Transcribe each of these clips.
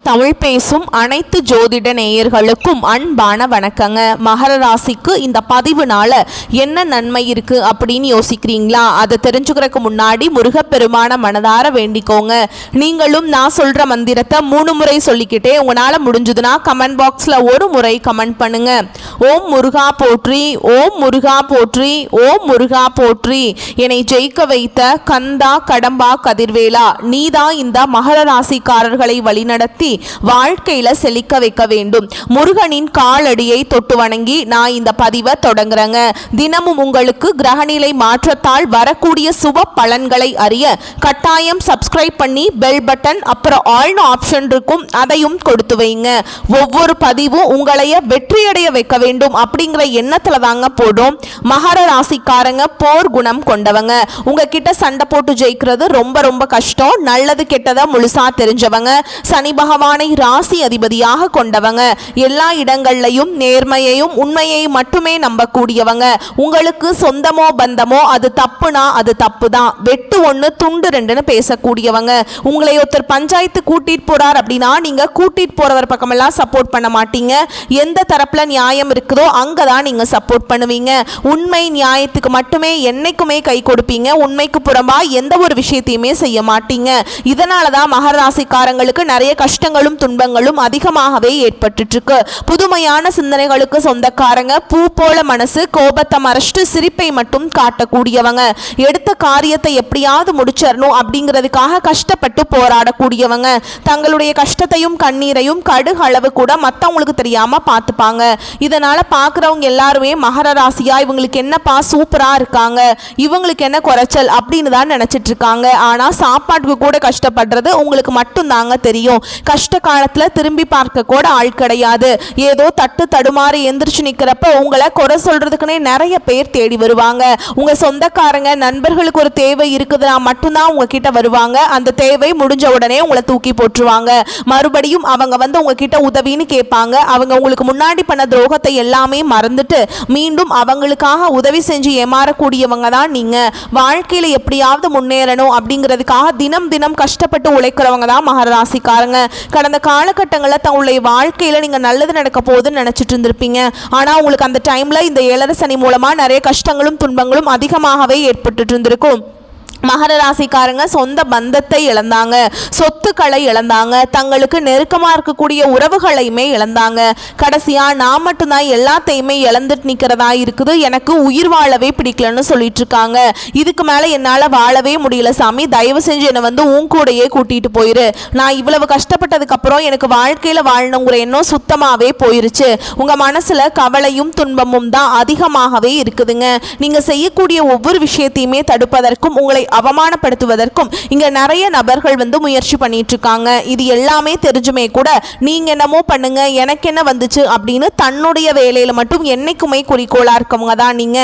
தமிழ் பேசும் அனைத்து ஜோதிட நேயர்களுக்கும் அன்பான வணக்கங்க. மகர ராசிக்கு இந்த பதிவுனால என்ன நன்மை இருக்கு அப்படின்னு யோசிக்கிறீங்களா? அதை தெரிஞ்சுக்கிறதுக்கு முன்னாடி முருகப்பெருமான மனதார வேண்டிக்கோங்க. நீங்களும் நான் சொல்ற மந்திரத்தை 3 முறை சொல்லிக்கிட்டே உங்களால முடிஞ்சதுன்னா கமெண்ட் பாக்ஸ்ல ஒரு முறை கமெண்ட் பண்ணுங்க. ஓம் முருகா போற்றி, ஓம் முருகா போற்றி, ஓம் முருகா போற்றி. என்னை ஜெயிக்க வைத்த கந்தா கடம்பா கதிர்வேலா, நீதான் இந்த மகர ராசிக்காரர்களை வழிநடத்தி வாழ்க்கையில செழிக்க வைக்க வேண்டும். முருகனின் காலடியை தொட்டு வணங்கி நான் இந்த பதிவை தொடங்குறேங்க. தினமும் உங்களுக்கு கிரகநிலை மாற்றத்தால் வரக்கூடிய சுப பலன்களை அறிய கட்டாயம் சப்ஸ்கிரைப் பண்ணி பெல் பட்டன் அப்புறம் ஆல் ஆப்ஷன் இருக்கும், அதையும் கொடுத்து வைங்க. ஒவ்வொரு பதிவும் உங்களைய வெற்றியடைய வைக்க வேண்டும் அப்படிங்கிற எண்ணத்துல தாங்க போடும். மகர ராசிக்காரங்க போர் குணம் கொண்டவங்க. உங்ககிட்ட சண்டை போட்டு ஜெயிக்கிறது ரொம்ப ரொம்ப கஷ்டம். நல்லது கெட்டதை முழுசா தெரிஞ்சவங்க. சனி பகவானை ராசி அதிபதியாக கொண்டவங்க. எல்லா இடங்கள்லையும் நேர்மையையும் உண்மையையும் மட்டுமே நம்பக்கூடியவங்க. உங்களுக்கு சொந்தமோ பந்தமோ அது தப்புனா அது தப்பு தான், வெட்டு ஒன்று துண்டு ரெண்டுன்னு பேசக்கூடியவங்க. உங்களை ஒருத்தர் பஞ்சாயத்து கூட்டிட்டு போறார் அப்படின்னா நீங்க கூட்டிட்டு போறவர் பக்கமெல்லாம் சப்போர்ட் பண்ண மாட்டீங்க. எந்த தரப்புல நியாயம் இருக்குதோ அங்கதான் நீங்க சப்போர்ட் பண்ணுவீங்க. உண்மை நியாயத்துக்கு மட்டுமே என்னைக்குமே கை கொடுப்பீங்க. உண்மைக்கு புறம்பா எந்த ஒரு விஷயத்தையுமே செய்ய மாட்டீங்க. இதனாலதான் மகர ராசிக்காரங்களுக்கு நிறைய கஷ்டங்களும் துன்பங்களும் அதிகமாகவே ஏற்பட்டு இருக்கு. புதுமையான சிந்தனைகளுக்கு சொந்தக்காரங்க. பூ போல மனசு, கோபத்தை மறைச்சிட்டு சிரிப்பை மட்டும் காட்டக்கூடியவங்க. எடுத்த காரியத்தை எப்படியாவது முடிச்சிடணும் அப்படிங்கிறதுக்காக கஷ்டப்பட்டு போராடக்கூடியவங்க. தங்களுடைய கஷ்டத்தையும் கண்ணீரையும் கடுகு அளவு கூட மற்றவங்களுக்கு தெரியாம பார்த்துப்பாங்க. இதனால பார்க்குறவங்க எல்லாருமே மகர ராசியா இவங்களுக்கு என்னப்பா சூப்பரா இருக்காங்க, இவங்களுக்கு என்ன குறைச்சல் அப்படின்னு தான் நினைச்சிட்டு இருக்காங்க. ஆனா சாப்பாட்டுக்கு கூட கஷ்டப்படுறது உங்களுக்கு மட்டும் தாங்க தெரியும். கஷ்ட காலத்துல திரும்பி பார்க்க கூட ஆள் கிடையாது. ஏதோ தட்டு தடுமாறி எந்திரிச்சு நிக்கிறப்ப உங்களை குறை சொல்றதுக்குன்னே நிறைய பேர் தேடி வருவாங்க. உங்க சொந்தக்காரங்க நண்பர்களுக்கு ஒரு தேவை இருக்குதுன்னா மட்டும்தான் உங்ககிட்ட வருவாங்க. அந்த தேவை முடிஞ்ச உடனே உங்களை தூக்கி போட்டுருவாங்க. மறுபடியும் அவங்க வந்து உங்ககிட்ட உதவின்னு கேட்பாங்க. அவங்க உங்களுக்கு முன்னாடி பண்ண துரோகத்தை எல்லாமே மறந்துட்டு மீண்டும் அவங்களுக்காக உதவி செஞ்சு ஏமாறக்கூடியவங்க தான் நீங்க. வாழ்க்கையில எப்படியாவது முன்னேறணும் அப்படிங்கிறதுக்காக தினம் தினம் கஷ்டப்பட்டு உழைக்கிறவங்க தான் மகர ராசிக்காரங்க. கடந்த காலகட்டங்களில் தங்களுடைய வாழ்க்கையில் நீங்கள் நல்லது நடக்க போகுதுன்னு நினச்சிட்டு இருந்திருப்பீங்க. ஆனால் உங்களுக்கு அந்த டைமில் இந்த 7 சனி மூலமாக நிறைய கஷ்டங்களும் துன்பங்களும் அதிகமாகவே ஏற்பட்டு இருந்திருக்கும். மகர ராசிக்காரங்க சொந்த பந்தத்தை இழந்தாங்க, சொத்துக்களை இழந்தாங்க, தங்களுக்கு நெருக்கமாக இருக்கக்கூடிய உறவுகளையுமே இழந்தாங்க. கடைசியா நான் மட்டும்தான் எல்லாத்தையுமே இழந்துட்டு நிற்கிறதா இருக்குது, எனக்கு உயிர் வாழவே பிடிக்கலன்னு சொல்லிட்டு இருக்காங்க. இதுக்கு மேலே என்னால் வாழவே முடியல சாமி, தயவு செஞ்சு என்னை வந்து உன் கூடையே கூட்டிட்டு போயிரு. நான் இவ்வளவு கஷ்டப்பட்டதுக்கு அப்புறம் எனக்கு வாழ்க்கையில் வாழணுங்கிற எண்ணம் சுத்தமாகவே போயிருச்சு. உங்கள் மனசில் கவலையும் துன்பமும் தான் அதிகமாகவே இருக்குதுங்க. நீங்கள் செய்யக்கூடிய ஒவ்வொரு விஷயத்தையுமே தடுப்பதற்கும் உங்களை அவமானப்படுத்துவதற்கும் இங்க நிறைய நபர்கள் வந்து முயற்சி பண்ணிட்டு இருக்காங்க. இது எல்லாமே தெரிஞ்சுமே கூட நீங்க என்னமோ பண்ணுங்க எனக்கு என்ன வந்துச்சு அப்படின்னு தன்னுடைய வேலையில மட்டும் என்னைக்குமே குறிக்கோளா இருக்கவங்க தான் நீங்க.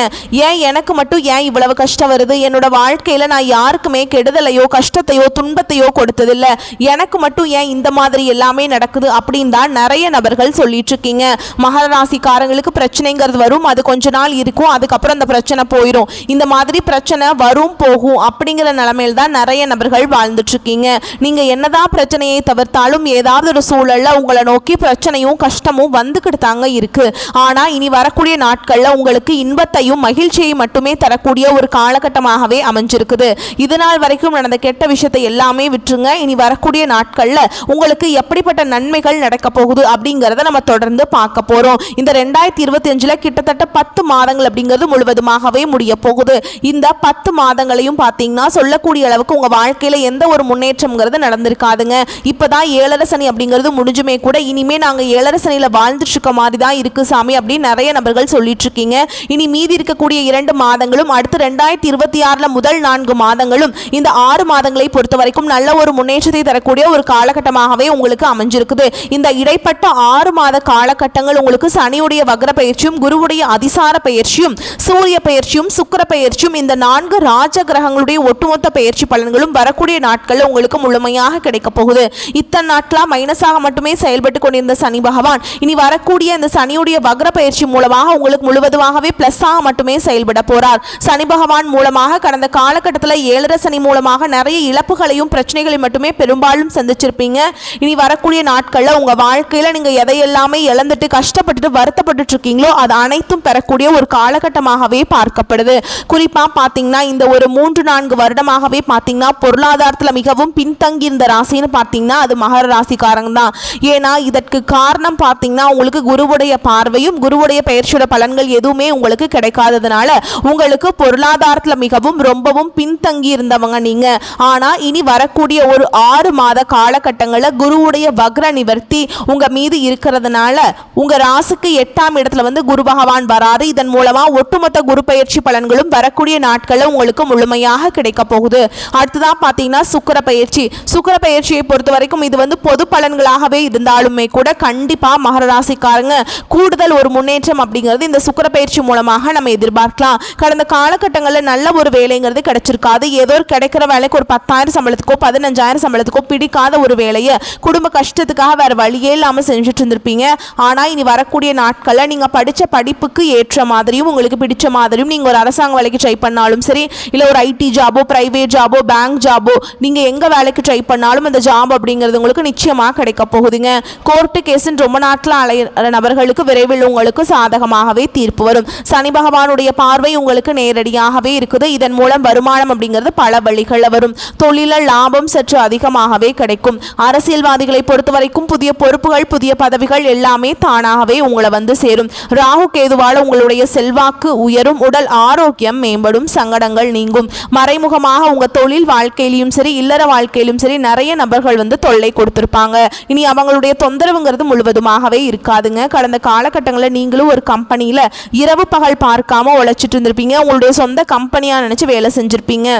ஏன் எனக்கு மட்டும் ஏன் இவ்வளவு கஷ்டம் வருது, என்னோட வாழ்க்கையில நான் யாருக்குமே கெடுதலையோ கஷ்டத்தையோ துன்பத்தையோ கொடுத்ததில்ல, எனக்கு மட்டும் ஏன் இந்த மாதிரி எல்லாமே நடக்குது அப்படின்னு தான் நிறைய நபர்கள் சொல்லிட்டு இருக்கீங்க. மகர ராசிக்காரங்களுக்கு பிரச்சனைங்கிறது வரும், அது கொஞ்ச நாள் இருக்கும், அதுக்கப்புறம் அந்த பிரச்சனை போயிடும். இந்த மாதிரி பிரச்சனை வரும் போகும் அப்படிங்கிற நிலைமையில் தான் நிறைய நபர்கள் வாழ்ந்துட்டு இருக்கீங்க. நீங்க என்னதான் பிரச்சனையை தவிர்த்தாலும் ஏதாவது ஒரு சூழல்ல உங்களை நோக்கி பிரச்சனையும் கஷ்டமும் வந்துக்கிட்டு தாங்க இருக்கு. ஆனா இனி வரக்கூடிய நாட்கள்ல உங்களுக்கு இன்பத்தையும் மகிழ்ச்சியையும் மட்டுமே தரக்கூடிய ஒரு காலகட்டமாகவே அமைஞ்சிருக்குது. இதனால் வரைக்கும் நடந்த கெட்ட விஷயத்தை எல்லாமே விட்டுருங்க. இனி வரக்கூடிய நாட்கள்ல உங்களுக்கு எப்படிப்பட்ட நன்மைகள் நடக்க போகுது அப்படிங்கிறத நம்ம தொடர்ந்து பார்க்க போறோம். இந்த 2025 கிட்டத்தட்ட 10 மாதங்கள் அப்படிங்கிறது முழுவதுமாகவே முடிய போகுது. இந்த 10 மாதங்களையும் பார்த்தீங்கன்னா சொல்லக்கூடிய அளவுக்கு உங்க வாழ்க்கையில எந்த ஒரு முன்னேற்றம்ங்கிறது நடந்திருக்காதுங்க. இப்பதான் 7 சனி அப்படிங்கிறது முடிஞ்சுமே கூட இனிமே நாங்க 7 சனியில வாழ்ந்துட்டு இருக்க மாதிரி தான் இருக்கு சாமி அப்படின்னு நிறைய நபர்கள் சொல்லிட்டு இருக்கீங்க. இனி மீதி இருக்கக்கூடிய 2 மாதங்களும் அடுத்து 2026 முதல் 4 மாதங்களும் இந்த 6 மாதங்களை பொறுத்த வரைக்கும் நல்ல ஒரு முன்னேற்றத்தை தரக்கூடிய ஒரு காலகட்டமாகவே உங்களுக்கு அமைஞ்சிருக்குது. இந்த இடைப்பட்ட 6 மாத காலகட்டங்கள் உங்களுக்கு சனியுடைய வக்ர பயிற்சியும் குருவுடைய அதிசார பயிற்சியும் சூரிய பயிற்சியும் சுக்கிர பயிற்சியும் இந்த 4 ராஜ கிரகங்களுடைய ராசியினுடைய ஒட்டுமொத்த பயிற்சி பலன்களும் வரக்கூடிய நாட்களில் உங்களுக்கு முழுமையாக கிடைக்க போகுது. இத்தனை நாட்களா மைனஸாக மட்டுமே செயல்பட்டு கொண்டிருந்த சனி பகவான் இனி வரக்கூடிய இந்த சனியுடைய வக்ர பயிற்சி மூலமாக உங்களுக்கு முழுவதுமாகவே பிளஸ்ஸாக மட்டுமே செயல்பட போறார். சனி பகவான் மூலமாக கடந்த காலகட்டத்தில் 7 சனி மூலமாக நிறைய இழப்புகளையும் பிரச்சனைகளையும் மட்டுமே பெரும்பாலும் சந்திச்சிருப்பீங்க. இனி வரக்கூடிய நாட்களில் உங்க வாழ்க்கையில நீங்க எதையெல்லாமே இழந்துட்டு கஷ்டப்பட்டுட்டு வருத்தப்பட்டு இருக்கீங்களோ அது அனைத்தும் பெறக்கூடிய ஒரு காலகட்டமாகவே பார்க்கப்படுது. குறிப்பா பாத்தீங்கன்னா இந்த ஒரு 3-4 வருடமாகவே பாத்தீங்கன்னா பொருளாதாரத்துல மிகவும் பின்தங்கி இருந்த ராசின்னு பாத்தீங்கன்னா அது மகர ராசிக்காரங்க தான். ஏன்னா இதற்கு காரணம் பாத்தீங்கன்னா உங்களுக்கு குருவுடைய பார்வையும் குருவுடைய பயிற்சியோட பலன்கள் எதுவுமே உங்களுக்கு கிடைக்காததுனால உங்களுக்கு பொருளாதாரத்துல மிகவும் ரொம்பவும் பின்தங்கி இருந்தவங்க நீங்க. ஆனா இனி வரக்கூடிய ஒரு 6 மாத காலகட்டங்களில் குருவுடைய வக்ர நிவர்த்தி உங்க மீது இருக்கிறதுனால உங்க ராசிக்கு 8ஆம் இடத்துல வந்து குரு பகவான் வராரு. இதன் மூலமா ஒட்டுமொத்த குரு பயிற்சி பலன்களும் வரக்கூடிய நாட்களில் உங்களுக்கு முழுமையாக கிடைக்க போகுது. அடுத்ததான் பாத்தீங்கன்னா சுக்கிர பயிற்சி. சுக்கிர பயிற்சியை பொறுத்த வரைக்கும் இது வந்து பொது பலன்களாகவே இருந்தாலுமே கூட கண்டிப்பா மகர ராசிக்காரங்க கூடுதல் ஒரு முன்னேற்றம் அப்படிங்கிறது இந்த சுக்கிர பயிற்சி மூலமாக நம்ம எதிர்பார்க்கலாம். கடந்த காலகட்டங்களில் நல்ல ஒரு வேலைங்கிறது கிடைச்சிருக்காது. ஏதோ கிடைக்கிற வேலைக்கு ஒரு 10,000 சம்பளத்துக்கோ 15,000 சம்பளத்துக்கோ பிடிக்காத ஒரு வேலையை குடும்ப கஷ்டத்துக்காக வேற வழியே இல்லாமல் செஞ்சுட்டு இருந்திருப்பீங்க. ஆனா இனி வரக்கூடிய நாட்களில் நீங்க படிச்ச படிப்புக்கு ஏற்ற மாதிரியும் உங்களுக்கு பிடிச்ச மாதிரியும் நீங்க ஒரு அரசாங்க வேலைக்கு ட்ரை பண்ணாலும் சரி, இல்ல ஒரு ஐடி ஜாபோ பிரைவேட் ஜாபோ பேங்க் ஜாபோ நீங்க எங்க வேலைக்கு ட்ரை பண்ணாலும் அந்த ஜாப் அப்படிங்கிறது உங்களுக்கு நிச்சயமா கிடைக்க போகுதுங்க. கோர்ட்டு கேஸ்ன்னு ரொம்ப நாட்கள் அலையிற நபர்களுக்கு விரைவில் உங்களுக்கு சாதகமாகவே தீர்ப்பு வரும். சனி பகவானுடைய பார்வை உங்களுக்கு நேரடியாகவே இருக்குது. இதன் மூலம் வருமானம் அப்படிங்கிறது பல வழிகளில் வரும். தொழில லாபம் சற்று அதிகமாகவே கிடைக்கும். அரசியல்வாதிகளை பொறுத்த வரைக்கும் புதிய பொறுப்புகள் புதிய பதவிகள் எல்லாமே தானாகவே உங்களை வந்து சேரும். ராகு கேதுவால உங்களுடைய செல்வாக்கு உயரும். உடல் ஆரோக்கியம் மேம்படும். சங்கடங்கள் நீங்கும். மறைமுகமாக உங்க தொழில் வாழ்க்கையிலும் சரி இல்லற வாழ்க்கையிலும் சரி நிறைய நபர்கள் வந்து தொல்லை கொடுத்திருப்பாங்க. இனி அவங்களுடைய தொந்தரவுங்கிறது முழுவதுமாகவே இருக்காதுங்க. கடந்த காலகட்டங்களில் நீங்களும் ஒரு கம்பெனியில இரவு பகல் பார்க்காம உழைச்சிட்டு இருந்திருப்பீங்க. உங்களுடைய சொந்த கம்பெனியா நினைச்சு வேலை செஞ்சிருப்பீங்க.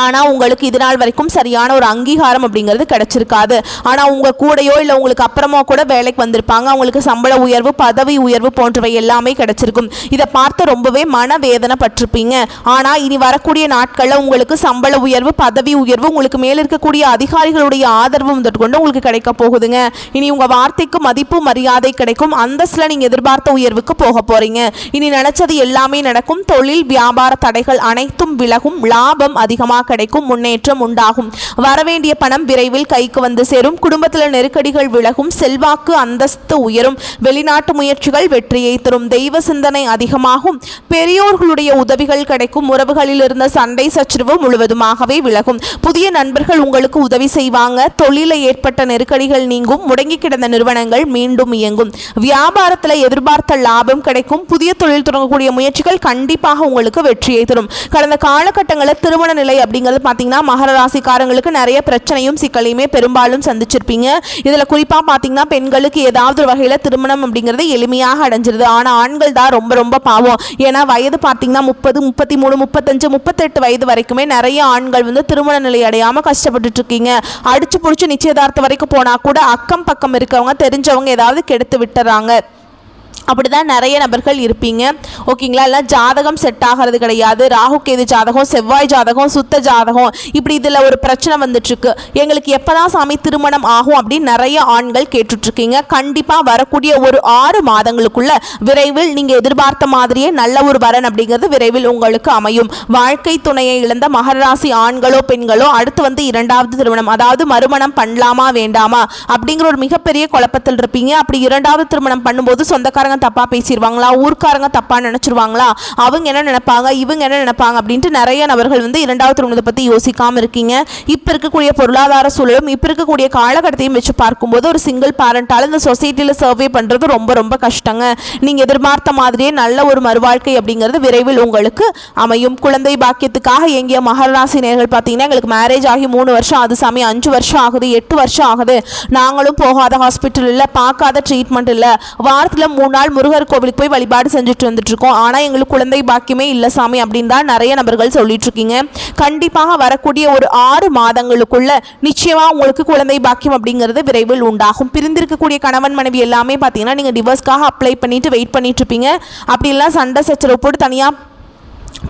ஆனால் உங்களுக்கு இது நாள் வரைக்கும் சரியான ஒரு அங்கீகாரம் அப்படிங்கிறது கிடைச்சிருக்காது. ஆனால் உங்கள் கூடையோ இல்லை உங்களுக்கு அப்புறமா கூட வேலைக்கு வந்திருப்பாங்க. அவங்களுக்கு சம்பள உயர்வு பதவி உயர்வு போன்றவை எல்லாமே கிடைச்சிருக்கும். இதை பார்த்து ரொம்பவே மனவேதனை பட்டிருப்பீங்க. ஆனால் இனி வரக்கூடிய நாட்களில் உங்களுக்கு சம்பள உயர்வு பதவி உயர்வு உங்களுக்கு மேலே இருக்கக்கூடிய அதிகாரிகளுடைய ஆதரவு கொண்டு உங்களுக்கு கிடைக்க போகுதுங்க. இனி உங்கள் வார்த்தைக்கு மதிப்பு மரியாதை கிடைக்கும். அந்தஸ்தில் நீங்கள் எதிர்பார்த்த உயர்வுக்கு போக போறீங்க. இனி நினைச்சது எல்லாமே நடக்கும். தொழில் வியாபார தடைகள் அனைத்தும் விலகும். லாபம் அதிகமாக கிடைக்கும். முன்னேற்றம் உண்டாகும். வரவேண்டிய பணம் விரைவில் கைக்கு வந்து சேரும். குடும்பத்தில் நெருக்கடிகள் விலகும். செல்வாக்கு அந்தஸ்து உயரும். வெளிநாட்டு முயற்சிகள் வெற்றியை தரும். தெய்வ சிந்தனை அதிகமாகும். பெரியோர்களுடைய உதவிகள் கிடைக்கும். உறவுகளில் இருந்த சண்டை சச்சரவு முழுவதுமாகவே விலகும். புதிய நண்பர்கள் உங்களுக்கு உதவி செய்வாங்க. தொழிலில் ஏற்பட்ட நெருக்கடிகள் நீங்கும். முடங்கி கிடந்த நிறுவனங்கள் மீண்டும் இயங்கும். வியாபாரத்தில் எதிர்பார்த்த லாபம் கிடைக்கும். புதிய தொழில் தொடங்கக்கூடிய முயற்சிகள் கண்டிப்பாக உங்களுக்கு வெற்றியை தரும். கடந்த காலகட்டங்களில் திருமண நிலை அப்படிங்கிறது பார்த்தீங்கன்னா மகர ராசிக்காரங்களுக்கு நிறைய பிரச்சனையும் சிக்கலையுமே பெரும்பாலும் சந்திச்சிருப்பீங்க. இதில் குறிப்பாக பார்த்தீங்கன்னா பெண்களுக்கு ஏதாவது ஒரு வகையில் திருமணம் அப்படிங்கிறது எளிமையாக அடைஞ்சிருது. ஆனால் ஆண்கள் தான் ரொம்ப ரொம்ப பாவம். ஏன்னா வயது பார்த்தீங்கன்னா 30 33 35 38 வயது வரைக்குமே நிறைய ஆண்கள் வந்து திருமண நிலை அடையாமல் கஷ்டப்பட்டுட்டு இருக்கீங்க. அடிச்சு பிடிச்சி நிச்சயதார்த்தம் வரைக்கும் போனால் கூட அக்கம் பக்கம் இருக்கவங்க தெரிஞ்சவங்க ஏதாவது கெடுத்து விட்டுறாங்க. அப்படிதான் நிறைய நபர்கள் இருப்பீங்க. ஓகேங்களா? எல்லாம் ஜாதகம் செட் ஆகிறது கிடையாது. ராகு கேது ஜாதகம் செவ்வாய் ஜாதகம் சுத்த ஜாதகம் இப்படி இதில் ஒரு பிரச்சனை வந்துட்டுருக்கு. எங்களுக்கு எப்போதான் சாமி திருமணம் ஆகும் அப்படின்னு நிறைய ஆண்கள் கேட்டுட்ருக்கீங்க. கண்டிப்பாக வரக்கூடிய ஒரு 6 மாதங்களுக்குள்ள விரைவில் நீங்கள் எதிர்பார்த்த மாதிரியே நல்ல ஒரு வரன் அப்படிங்கிறது விரைவில் உங்களுக்கு அமையும். வாழ்க்கை துணையை இழந்த மகர ராசி ஆண்களோ பெண்களோ அடுத்து வந்து 2வது திருமணம் அதாவது மறுமணம் பண்ணலாமா வேண்டாமா அப்படிங்கிற ஒரு மிகப்பெரிய குழப்பத்தில் இருப்பீங்க. அப்படி 2வது திருமணம் பண்ணும்போது சொந்தக்காரங்க தப்பா பேசிடுவாங்களா, ஊர்க்காரங்க தப்பா நினைச்சிருவாங்களா, அவங்க என்ன நினைப்பாங்க இவங்க என்ன நினைப்பாங்க அப்படின்ட்டு நிறைய நபர்கள் வந்து 2வது திருமணத்தை பத்தி யோசிக்காம இருக்கீங்க. இப்ப இருக்கக்கூடிய பொருளாதார சூழலும் இப்ப இருக்கக்கூடிய காலகட்டத்தையும் வச்சு பார்க்கும்போது ஒரு சிங்கிள் பேரண்டால இந்த சொசைட்டில சர்வே பண்றது ரொம்ப ரொம்ப கஷ்டங்க. நீங்க எதிர்பார்த்த மாதிரியே நல்ல ஒரு மறுவாழ்க்கை அப்படிங்கிறது விரைவில் உங்களுக்கு அமையும். குழந்தை பாக்கியத்துக்காக எங்கிய மகர ராசி நேயர்கள் பார்த்தீங்கன்னா எங்களுக்கு மேரேஜ் ஆகி 3 வருஷம் ஆகுது சாமி, 5 வருஷம் ஆகுது, 8 வருஷம் ஆகுது, நாங்களும் போகாத ஹாஸ்பிட்டல் இல்லை, பார்க்காத ட்ரீட்மெண்ட் இல்லை, வாரத்தில் 3 நாள் முருகர் கோவிலுக்கு போய் வழிபாடு செஞ்சுட்டு வந்துட்டு இருக்கோம், ஆனால் எங்களுக்கு குழந்தை பாக்கியமே இல்லை சாமி அப்படின்னு தான் நிறைய நபர்கள் சொல்லிட்டு இருக்கீங்க. கண்டிப்பாக வரக்கூடிய ஒரு 6 மாதங்களுக்குள்ள நிச்சயமா உங்களுக்கு குழந்தை பாக்கியம் அப்படிங்கிறது விரைவில் உண்டாகும். பிரிந்திருக்கக்கூடிய கணவன் மனைவி எல்லாமே பார்த்தீங்கன்னா நீங்கள் டிவோர்ஸ்க்காக அப்ளை பண்ணிட்டு வெயிட் பண்ணிட்டு இருப்பீங்க. அப்படி எல்லாம் சண்டை சச்சரவு போட்டு தனியாக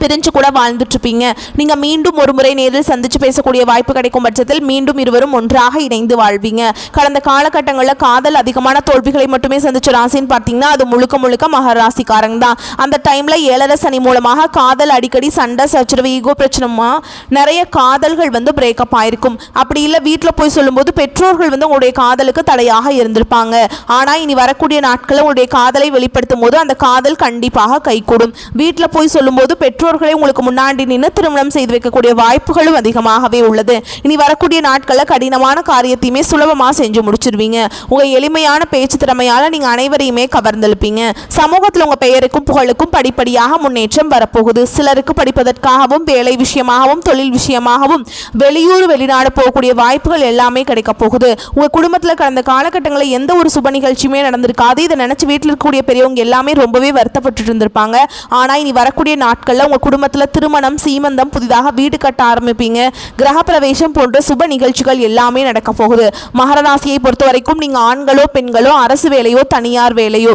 பிரிஞ்சு கூட வாழ்ந்துட்டு இருப்பீங்க. நீங்க மீண்டும் ஒரு முறை நேரில் சந்திச்சு பேசக்கூடிய வாய்ப்பு கிடைக்கும் பட்சத்தில் மீண்டும் இருவரும் ஒன்றாக இணைந்து வாழ்வீங்க. கடந்த காலகட்டங்களில் காதல் அதிகமான தோல்விகளை மட்டுமே சந்திச்ச ராசின்னு பார்த்தீங்கன்னா அது முழுக்க முழுக்க மகர ராசிக்காரங்க தான். அந்த டைம்ல 7 சனி மூலமாக காதல் அடிக்கடி சண்டை சச்சரவு ஈகோ பிரச்சனைமா நிறைய காதல்கள் வந்து பிரேக்கப் ஆயிருக்கும். அப்படி இல்லை வீட்டில் போய் சொல்லும்போது பெற்றோர்கள் வந்து உங்களுடைய காதலுக்கு தடையாக இருந்திருப்பாங்க. ஆனால் இனி வரக்கூடிய நாட்களில் உங்களுடைய காதலை வெளிப்படுத்தும் போது அந்த காதல் கண்டிப்பாக கைகூடும். வீட்டில் போய் சொல்லும்போது பெற்றோர்களை உங்களுக்கு முன்னாடி நின்று திருமணம் செய்து வைக்கக்கூடிய வாய்ப்புகளும் அதிகமாகவே உள்ளது. இனி வரக்கூடிய நாட்களில் கடினமான காரியத்தையுமே சுலபமாக செஞ்சு முடிச்சிருவீங்க. உங்க எளிமையான பேச்சு திறமையால நீங்க அனைவரையுமே கவர்ந்தெழுப்பீங்க. சமூகத்தில் உங்க பெயருக்கும் புகழுக்கும் படிப்படியாக முன்னேற்றம் வரப்போகுது. சிலருக்கு படிப்பதற்காகவும் வேலை விஷயமாகவும் தொழில் விஷயமாகவும் வெளியூர் வெளிநாடு போகக்கூடிய வாய்ப்புகள் எல்லாமே கிடைக்க போகுது. உங்க குடும்பத்தில் கடந்த காலகட்டங்களில் எந்த ஒரு சுப நிகழ்ச்சியுமே நடந்திருக்காது. இதை நினைச்சு வீட்டில் இருக்கக்கூடிய பெரியவங்க எல்லாமே ரொம்பவே வருத்தப்பட்டு இருந்திருப்பாங்க. ஆனா இனி வரக்கூடிய நாட்கள்ல உங்க குடும்பத்தில் திருமணம் சீமந்தம் புதிதாக வீடு கட்ட ஆரம்பிப்பீங்க. கிரகப்பிரவேசம் போன்ற சுப நிகழ்ச்சிகள் எல்லாமே நடக்க போகுது. மகர ராசியை பொறுத்த வரைக்கும் நீங்க ஆண்களோ பெண்களோ அரசு வேலையோ தனியார் வேலையோ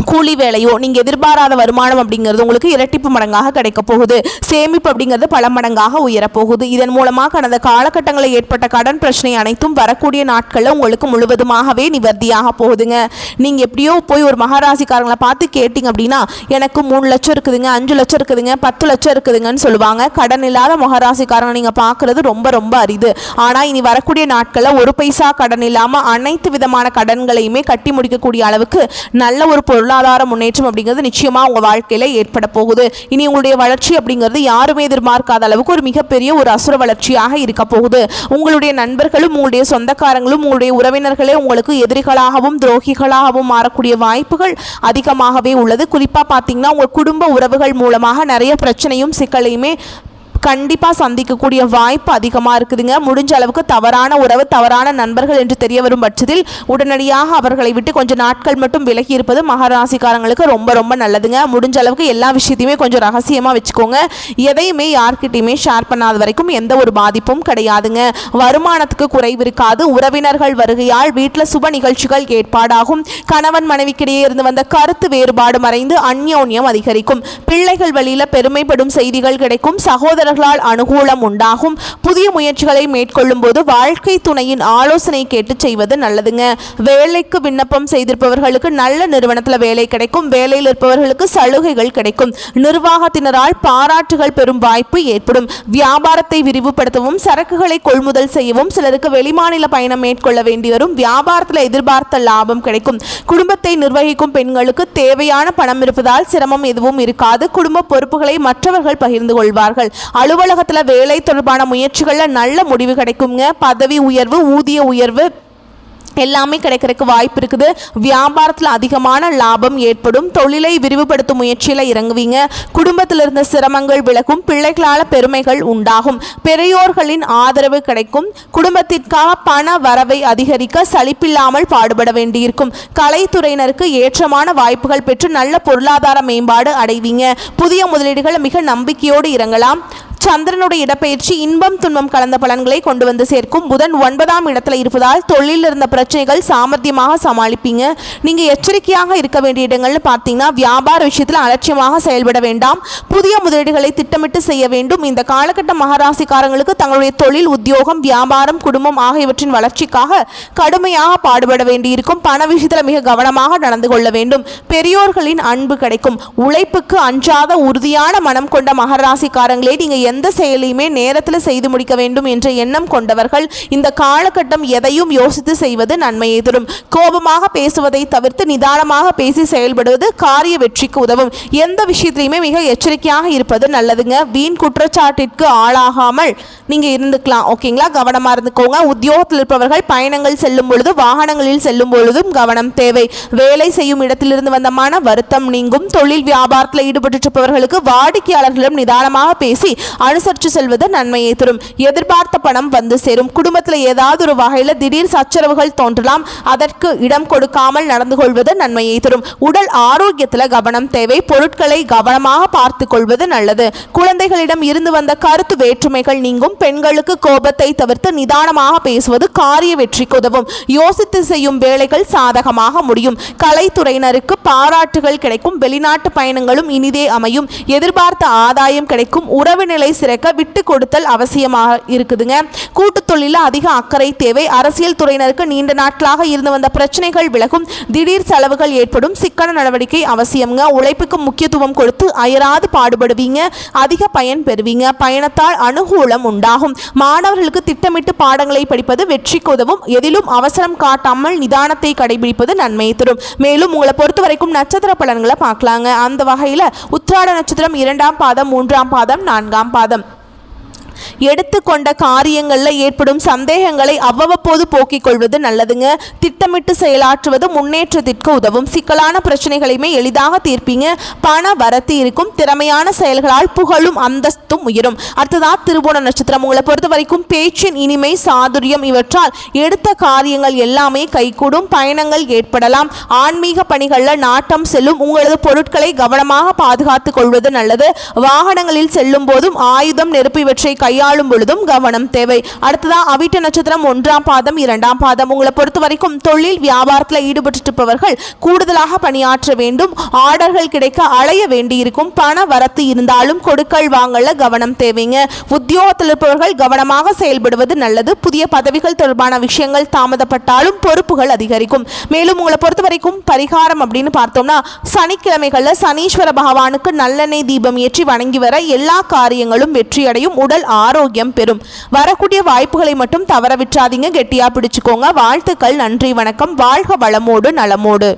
கூலி வேலையோ நீங்கள் எதிர்பாராத வருமானம் அப்படிங்கிறது உங்களுக்கு இரட்டிப்பு மடங்காக கிடைக்க போகுது. சேமிப்பு அப்படிங்கிறது பல மடங்காக உயரப்போகுது. இதன் மூலமாக கடந்த காலகட்டங்களில் ஏற்பட்ட கடன் பிரச்சனை அனைத்தும் வரக்கூடிய நாட்களில் உங்களுக்கு முழுவதுமாகவே நிவர்த்தியாக போகுதுங்க. நீங்கள் எப்படியோ போய் ஒரு மகாராசிக்காரங்களை பார்த்து கேட்டிங்க அப்படின்னா எனக்கு 3 லட்சம் இருக்குதுங்க, 5 லட்சம் இருக்குதுங்க, 10 லட்சம் இருக்குதுங்கன்னு சொல்லுவாங்க. கடன் இல்லாத மகாராசிக்காரங்க நீங்கள் பார்க்குறது ரொம்ப ரொம்ப அரிது. ஆனால் இனி வரக்கூடிய நாட்களில் ஒரு பைசா கடன் இல்லாமல் அனைத்து விதமான கடன்களையுமே கட்டி முடிக்கக்கூடிய அளவுக்கு நல்ல ஒரு பொருளாதார முன்னேற்றம் அப்படிங்கிறது நிச்சயமா உங்க வாழ்க்கையில ஏற்பட போகுது. இனி உங்களுடைய வளர்ச்சி அப்படிங்கிறது யாருமே எதிர்பார்க்காத அளவுக்கு ஒரு மிகப்பெரிய ஒரு அசுர வளர்ச்சியாக இருக்க போகுது. உங்களுடைய நண்பர்களும் உங்களுடைய சொந்தக்காரங்களும் உங்களுடைய உறவினர்களே உங்களுக்கு எதிரிகளாகவும் துரோகிகளாகவும் மாறக்கூடிய வாய்ப்புகள் அதிகமாகவே உள்ளது. குறிப்பா பார்த்தீங்கன்னா உங்க குடும்ப உறவுகள் மூலமாக நிறைய பிரச்சனையும் சிக்கலையுமே கண்டிப்பாக சந்திக்கக்கூடிய வாய்ப்பு அதிகமாக இருக்குதுங்க. முடிஞ்ச அளவுக்கு தவறான உறவு தவறான நண்பர்கள் என்று தெரிய வரும் பட்சத்தில் உடனடியாக அவர்களை விட்டு கொஞ்சம் நாட்கள் மட்டும் விலகி இருப்பது மகராசிக்காரங்களுக்கு ரொம்ப ரொம்ப நல்லதுங்க. முடிஞ்ச அளவுக்கு எல்லா விஷயத்தையுமே கொஞ்சம் ரகசியமாக வச்சுக்கோங்க. எதையுமே யார்கிட்டையுமே ஷேர் பண்ணாத வரைக்கும் எந்த ஒரு பாதிப்பும் கிடையாதுங்க. வருமானத்துக்கு குறைவு இருக்காது. உறவினர்கள் வருகையால் வீட்டில் சுப நிகழ்ச்சிகள் ஏற்பாடாகும். கணவன் மனைவிக்கிடையே இருந்து வந்த கருத்து வேறுபாடு மறைந்து அந்யோன்யம் அதிகரிக்கும். பிள்ளைகள் வழியில் பெருமைப்படும் செய்திகள் கிடைக்கும். சகோதரர்களால் அனுகூலம் உண்டாகும். புதிய முயற்சிகளை மேற்கொள்ளும் போது வாழ்க்கை துணையின் ஆலோசனை கேட்டு செய்வது நல்லதுங்க. வேலைக்கு விண்ணப்பம் செய்திருப்பவர்களுக்கு நல்ல நிறுவனத்தில் வேலை கிடைக்கும். வேலையில் இருப்பவர்களுக்கு சலுகைகள் கிடைக்கும். நிர்வாகத்தினரால் பாராட்டுகள் பெறும் வாய்ப்பு ஏற்படும். வியாபாரத்தை விரிவுபடுத்தவும் சரக்குகளை கொள்முதல் செய்யவும் சிலருக்கு வெளிமாநில பயணம் மேற்கொள்ள வேண்டி வரும். வியாபாரத்தில் எதிர்பார்த்த லாபம் கிடைக்கும். குடும்பத்தை நிர்வகிக்கும் பெண்களுக்கு தேவையான பணம் இருப்பதால் சிரமம் எதுவும் இருக்காது. குடும்ப பொறுப்புகளை மற்றவர்கள் பகிர்ந்து கொள்வார்கள். அலுவலகத்தில் வேலை தொடர்பான முயற்சிகளில் நல்ல முடிவு கிடைக்குங்க. பதவி உயர்வு ஊதிய உயர்வு எல்லாமே கிடைக்கிறதுக்கு வாய்ப்பு இருக்குது. வியாபாரத்தில் அதிகமான லாபம் ஏற்படும். தொழிலை விரிவுபடுத்தும் முயற்சியில் இறங்குவீங்க. குடும்பத்தில் இருந்த சிரமங்கள் விலகும். பிள்ளைகளால் பெருமைகள் உண்டாகும். பெரியோர்களின் ஆதரவு கிடைக்கும். குடும்பத்திற்காக பண வரவை அதிகரிக்க சலிப்பில்லாமல் பாடுபட வேண்டியிருக்கும். கலைத்துறையினருக்கு ஏற்றமான வாய்ப்புகள் பெற்று நல்ல பொருளாதார மேம்பாடு அடைவீங்க. புதிய முதலீடுகள் மிக நம்பிக்கையோடு இறங்கலாம். சந்திரனுடைய இடப்பெயர்ச்சி இன்பம் துன்பம் கலந்த பலன்களை கொண்டு வந்து சேர்க்கும். புதன் 9ஆம் இடத்துல இருப்பதால் தொழிலில் இருந்த பிரச்சனைகள் சாமர்த்தியமாக சமாளிப்பீங்க. நீங்கள் எச்சரிக்கையாக இருக்க வேண்டிய இடங்கள்னு பார்த்தீங்கன்னா வியாபார விஷயத்தில் அலட்சியமாக செயல்பட வேண்டாம். புதிய முதலீடுகளை திட்டமிட்டு செய்ய வேண்டும். இந்த காலகட்ட மகராசிக்காரங்களுக்கு தங்களுடைய தொழில் உத்தியோகம் வியாபாரம் குடும்பம் ஆகியவற்றின் வளர்ச்சிக்காக கடுமையாக பாடுபட வேண்டியிருக்கும். பண விஷயத்தில் மிக கவனமாக நடந்து கொள்ள வேண்டும். பெரியோர்களின் அன்பு கிடைக்கும். உழைப்புக்கு அஞ்சாத உறுதியான மனம் கொண்ட மகராசிக்காரங்களே நீங்கள் எந்த செயலையுமே நேரத்தில் செய்து முடிக்க வேண்டும் என்ற எண்ணம் கொண்டவர்கள். இந்த காலகட்டம் எதையும் யோசித்து செய்வது நன்மையை தரும். கோபமாக பேசுவதை தவிர்த்து நிதானமாக பேசி செயல்படுவது காரிய வெற்றிக்கு உதவும். எந்த விஷயத்திலையுமே மிக எச்சரிக்கையாக இருப்பது நல்லதுங்க. வீண் குற்றச்சாட்டிற்கு ஆளாகாமல் நீங்க இருந்துக்கலாம். ஓகேங்களா, கவனமா இருந்துக்கோங்க. உத்தியோகத்தில் இருப்பவர்கள் பயணங்கள் செல்லும் பொழுது வாகனங்களில் செல்லும் பொழுதும் கவனம் தேவை. வேலை செய்யும் இடத்திலிருந்து வந்த மன வருத்தம் நீங்கும். தொழில் வியாபாரத்தில் ஈடுபட்டு இருப்பவர்களுக்கு வாடிக்கையாளர்களிடம் நிதானமாக பேசி அனுசரித்து செல்வது நன்மையை தரும். எதிர்பார்த்த பணம் வந்து சேரும். குடும்பத்தில் ஏதாவது ஒரு வகையில் திடீர் சச்சரவுகள் தோன்றலாம். அதற்கு இடம் கொடுக்காமல் நடந்து கொள்வது நன்மையை தரும். உடல் ஆரோக்கியத்தில் கவனம் தேவை. பொருட்களை கவனமாக பார்த்து கொள்வது நல்லது. குழந்தைகளிடம் இருந்து வந்த கருத்து வேற்றுமைகள் நீங்கும். பெண்களுக்கு கோபத்தை தவிர்த்து நிதானமாக பேசுவது காரிய வெற்றிக்கு உதவும். யோசித்து செய்யும் வேலைகள் சாதகமாக முடியும். கலைத்துறையினருக்கு பாராட்டுகள் கிடைக்கும். வெளிநாட்டு பயணங்களும் இனிதே அமையும். எதிர்பார்த்த ஆதாயம் கிடைக்கும். உறவு நிலை சிறக்க விட்டு கொடுத்தல் அவசியமாக இருக்குதுங்க. கூட்டு தொழிலில் அதிக அக்கறை தேவை. அரசியல் துறையினருக்கு நீண்ட நாட்களாக இருந்து வந்த பிரச்சனைகள் விலகும். திடீர் செலவுகள் ஏற்படும். சிக்கன நடவடிக்கை அவசியம்ங்க. உழைப்புக்கு முக்கியத்துவம் கொடுத்து அயராது பாடுபடுவீங்க. அதிக பயன் பெறுவீங்க. பயணத்தால் அனுகூலம் உண்டாகும். மாணவர்களுக்கு திட்டமிட்டு பாடங்களை படிப்பது வெற்றிக்கு உதவும். எதிலும் அவசரம் காட்டாமல் நிதானத்தை கடைபிடிப்பது நன்மையை தரும். மேலும் உங்களை பொறுத்த வரைக்கும் நட்சத்திர பலன்களை பார்க்கலாங்க. அந்த வகையில் உத்திராட நட்சத்திரம் 2ஆம் பாதம், 3ஆம் பாதம், 4ஆம் பாதம் எடுத்துக்கொண்ட காரியங்களில் ஏற்படும் சந்தேகங்களை அவ்வப்போது போக்கிக் கொள்வது நல்லதுங்க. திட்டமிட்டு செயலாற்றுவது முன்னேற்றத்திற்கு உதவும். சிக்கலான பிரச்சனைகளையுமே எளிதாக தீர்ப்பீங்க. பண வரத்து இருக்கும். திறமையான செயல்களால் புகழும் அந்தஸ்தும் உயரும். அடுத்ததா திருவோண நட்சத்திரம். உங்களை பொறுத்த வரைக்கும் பேச்சின் இனிமை, சாதுரியம் இவற்றால் எடுத்த காரியங்கள் எல்லாமே கைகூடும். பயணங்கள் ஏற்படலாம். ஆன்மீக பணிகளில் நாட்டம் செல்லும். உங்களது பொருட்களை கவனமாக பாதுகாத்துக் கொள்வது நல்லது. வாகனங்களில் செல்லும் போதும் ஆயுதம், நெருப்பு இவற்றை கையாளும் பொழுதும் கவனம் தேவை. அடுத்ததா அவிட்ட நட்சத்திரம் 1ஆம் பாதம், 2ஆம் பாதம். உங்களை பொறுத்த வரைக்கும் தொழில் வியாபாரத்தில் ஈடுபட்டிருப்பவர்கள் கூடுதலாக பணியாற்ற வேண்டும். ஆர்டர்கள் கிடைக்க அலைய வேண்டியிருக்கும். பண வரத்து இருந்தாலும் கொடுக்கல் வாங்கல கவனம் தேவைங்க. உத்தியோகத்தில் இருப்பவர்கள் கவனமாக செயல்படுவது நல்லது. புதிய பதவிகள் தொடர்பான விஷயங்கள் தாமதப்பட்டாலும் பொறுப்புகள் அதிகரிக்கும். மேலும் உங்களை பொறுத்த வரைக்கும் பரிகாரம் அப்படின்னு பார்த்தோம்னா சனிக்கிழமைகளில் சனீஸ்வர பகவானுக்கு நல்லெண்ணெய் தீபம் ஏற்றி வணங்கி வர எல்லா காரியங்களும் வெற்றியடையும். உடல் ஆரோக்கியம் பெறும். வரக்கூடிய வாய்ப்புகளை மட்டும் தவற விட்டுறாதீங்க. கெட்டியா பிடிச்சுக்கோங்க. வாழ்த்துக்கள். நன்றி, வணக்கம். வாழ்க வளமோடு நலமோடு.